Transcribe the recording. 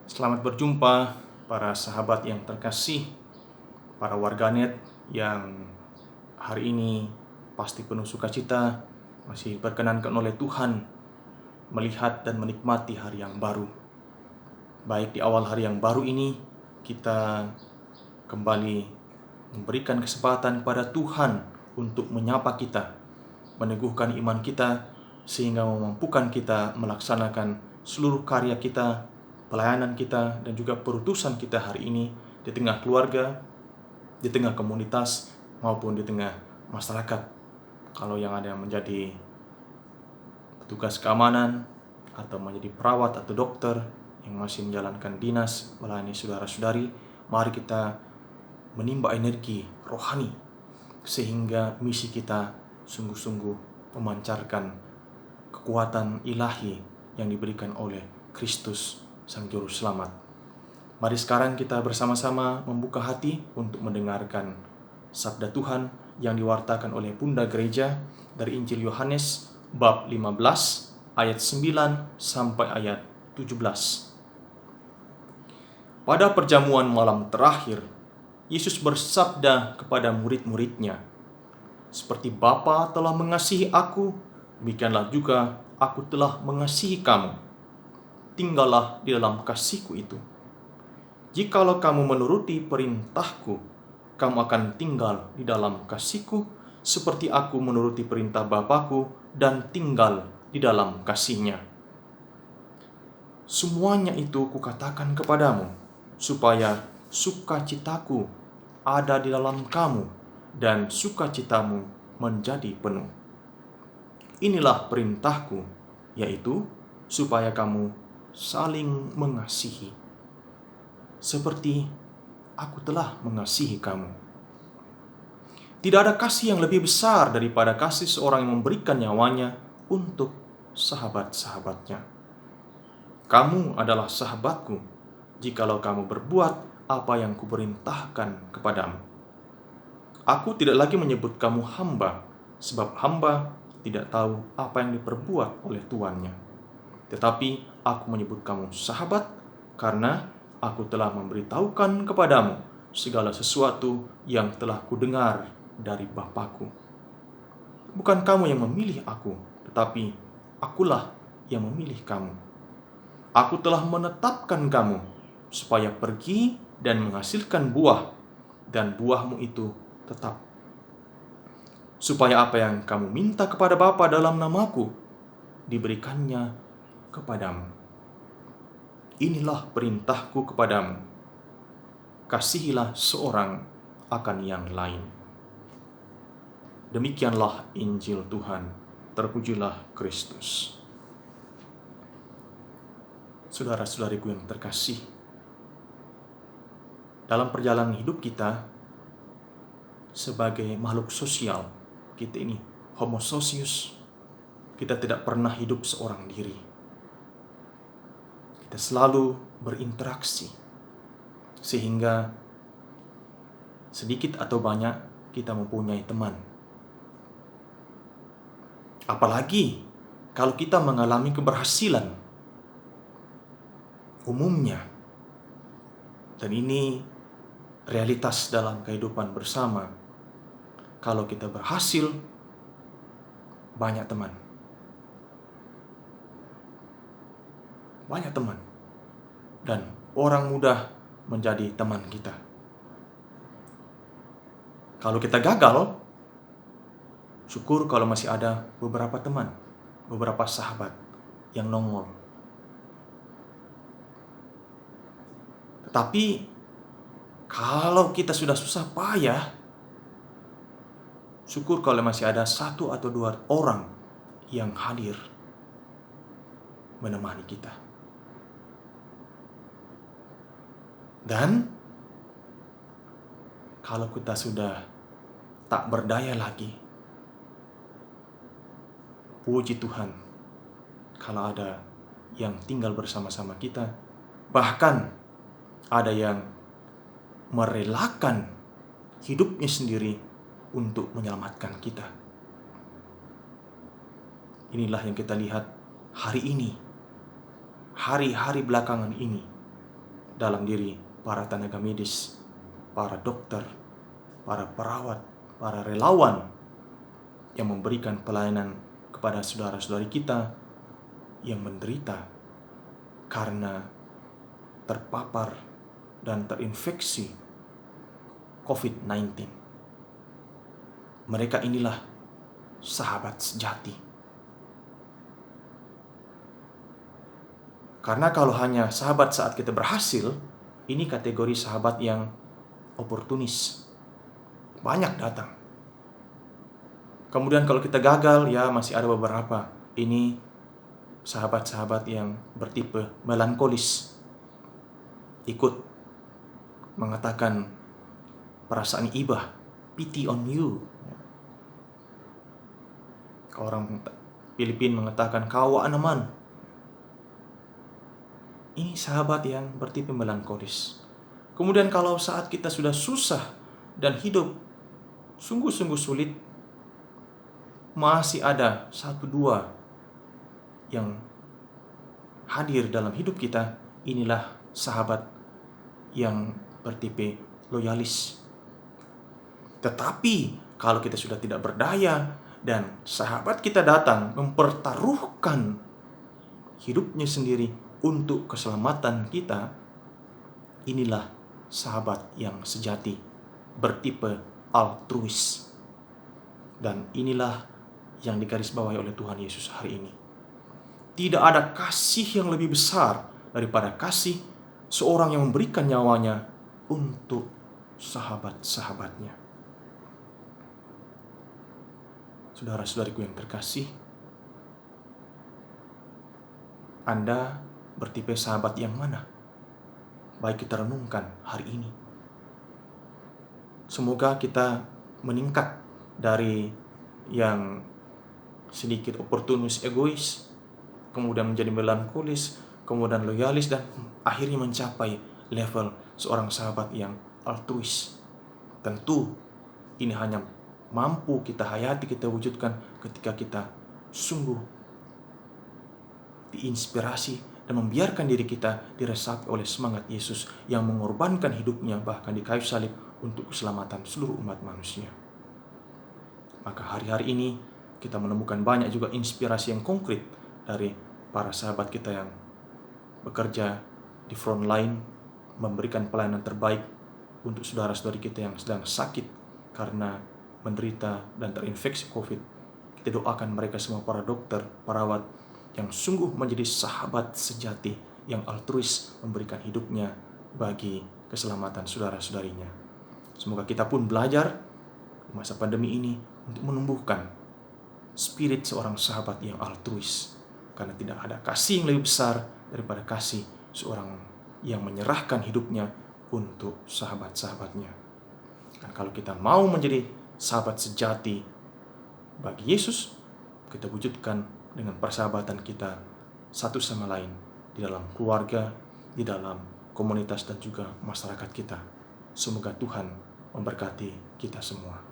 Selamat berjumpa para sahabat yang terkasih, para warganet yang hari ini pasti penuh sukacita, masih diperkenankan oleh Tuhan melihat dan menikmati hari yang baru. Baik di awal hari yang baru ini, kita kembali memberikan kesempatan kepada Tuhan untuk menyapa kita, meneguhkan iman kita, sehingga memampukan kita melaksanakan seluruh karya kita, pelayanan kita, dan juga perutusan kita hari ini di tengah keluarga, di tengah komunitas, maupun di tengah masyarakat. Kalau yang ada yang menjadi petugas keamanan, atau menjadi perawat atau dokter yang masih menjalankan dinas melayani saudara-saudari, mari kita menimba energi rohani sehingga misi kita sungguh-sungguh memancarkan kekuatan ilahi yang diberikan oleh Kristus Sang Juru Selamat. Mari sekarang kita bersama-sama membuka hati untuk mendengarkan sabda Tuhan yang diwartakan oleh Bunda Gereja dari Injil Yohanes bab 15 ayat 9 sampai ayat 17. Pada perjamuan malam terakhir, Yesus bersabda kepada murid-muridnya, "Seperti Bapa telah mengasihi aku, demikianlah juga aku telah mengasihi kamu. Tinggallah di dalam kasih-Ku itu. Jikalau kamu menuruti perintah-Ku, kamu akan tinggal di dalam kasih-Ku, seperti aku menuruti perintah Bapa-Ku dan tinggal di dalam kasih-Nya. Semuanya itu Kukatakan kepadamu, supaya sukacita-Ku ada di dalam kamu, dan sukacitamu menjadi penuh. Inilah perintah-Ku, yaitu supaya kamu saling mengasihi, seperti aku telah mengasihi kamu. Tidak ada kasih yang lebih besar daripada kasih seorang yang memberikan nyawanya untuk sahabat-sahabatnya. Kamu adalah sahabatku, jikalau kamu berbuat apa yang Kuperintahkan kepadamu. Aku tidak lagi menyebut kamu hamba, sebab hamba tidak tahu apa yang diperbuat oleh tuannya. Tetapi aku menyebut kamu sahabat, karena aku telah memberitahukan kepadamu segala sesuatu yang telah Kudengar dari Bapa-Ku. Bukan kamu yang memilih aku, tetapi akulah yang memilih kamu. Aku telah menetapkan kamu supaya pergi dan menghasilkan buah, dan buahmu itu tetap. Supaya apa yang kamu minta kepada Bapa dalam namaku, diberikannya kepadamu. Inilah perintah-Ku kepadamu, kasihilah seorang akan yang lain." Demikianlah Injil Tuhan. Terpujilah Kristus. Saudara-saudariku yang terkasih, dalam perjalanan hidup kita sebagai makhluk sosial, kita ini homo socius, kita tidak pernah hidup seorang diri. Kita selalu berinteraksi, sehingga sedikit atau banyak kita mempunyai teman. Apalagi kalau kita mengalami keberhasilan umumnya, dan ini realitas dalam kehidupan bersama. Kalau kita berhasil, banyak teman. Banyak teman. Dan orang mudah menjadi teman kita. Kalau kita gagal, syukur kalau masih ada beberapa teman, beberapa sahabat yang nongol. Tetapi kalau kita sudah susah payah, syukur kalau masih ada 1 atau 2 orang yang hadir menemani kita. Dan kalau kita sudah tak berdaya lagi, puji Tuhan kalau ada yang tinggal bersama-sama kita, bahkan ada yang merelakan hidupnya sendiri untuk menyelamatkan kita. Inilah yang kita lihat hari ini, hari-hari belakangan ini. dalam diri para tenaga medis, para dokter, para perawat, para relawan yang memberikan pelayanan kepada saudara-saudari kita yang menderita karena terpapar dan terinfeksi COVID-19. Mereka inilah sahabat sejati. Karena kalau hanya sahabat saat kita berhasil, ini kategori sahabat yang oportunis. Banyak datang. Kemudian kalau kita gagal, ya masih ada beberapa. Ini sahabat-sahabat yang bertipe melankolis. Ikut mengatakan perasaan ibah, pity on you. Orang Filipina mengatakan kawa naman. Ini sahabat yang bertipe melankolis. Kemudian kalau saat kita sudah susah dan hidup sungguh-sungguh sulit, masih ada satu dua yang hadir dalam hidup kita. Inilah sahabat yang bertipe loyalis. Tetapi kalau kita sudah tidak berdaya dan sahabat kita datang mempertaruhkan hidupnya sendiri untuk keselamatan kita, inilah sahabat yang sejati, bertipe altruis. Dan inilah yang digarisbawahi oleh Tuhan Yesus hari ini. Tidak ada kasih yang lebih besar daripada kasih seorang yang memberikan nyawanya untuk sahabat-sahabatnya. Saudara-saudariku yang terkasih, Anda bertipe sahabat yang mana? Baik kita renungkan hari ini. Semoga kita meningkat dari yang sedikit oportunis egois, kemudian menjadi melankolis, kemudian loyalis, dan akhirnya mencapai level seorang sahabat yang altruis. Tentu ini hanya mampu kita hayati, kita wujudkan ketika kita sungguh diinspirasi dan membiarkan diri kita diresapi oleh semangat Yesus yang mengorbankan hidupnya bahkan di kayu salib untuk keselamatan seluruh umat manusia. Maka hari-hari ini kita menemukan banyak juga inspirasi yang konkret dari para sahabat kita yang bekerja di front line, memberikan pelayanan terbaik untuk saudara-saudari kita yang sedang sakit karena menderita dan terinfeksi COVID. Kita doakan mereka semua, para dokter, perawat yang sungguh menjadi sahabat sejati yang altruis memberikan hidupnya bagi keselamatan saudara-saudarinya. Semoga kita pun belajar di masa pandemi ini untuk menumbuhkan spirit seorang sahabat yang altruis, karena tidak ada kasih yang lebih besar daripada kasih seorang yang menyerahkan hidupnya untuk sahabat-sahabatnya. Dan kalau kita mau menjadi sahabat sejati bagi Yesus, kita wujudkan dengan persahabatan kita satu sama lain di dalam keluarga, di dalam komunitas, dan juga masyarakat kita. Semoga Tuhan memberkati kita semua.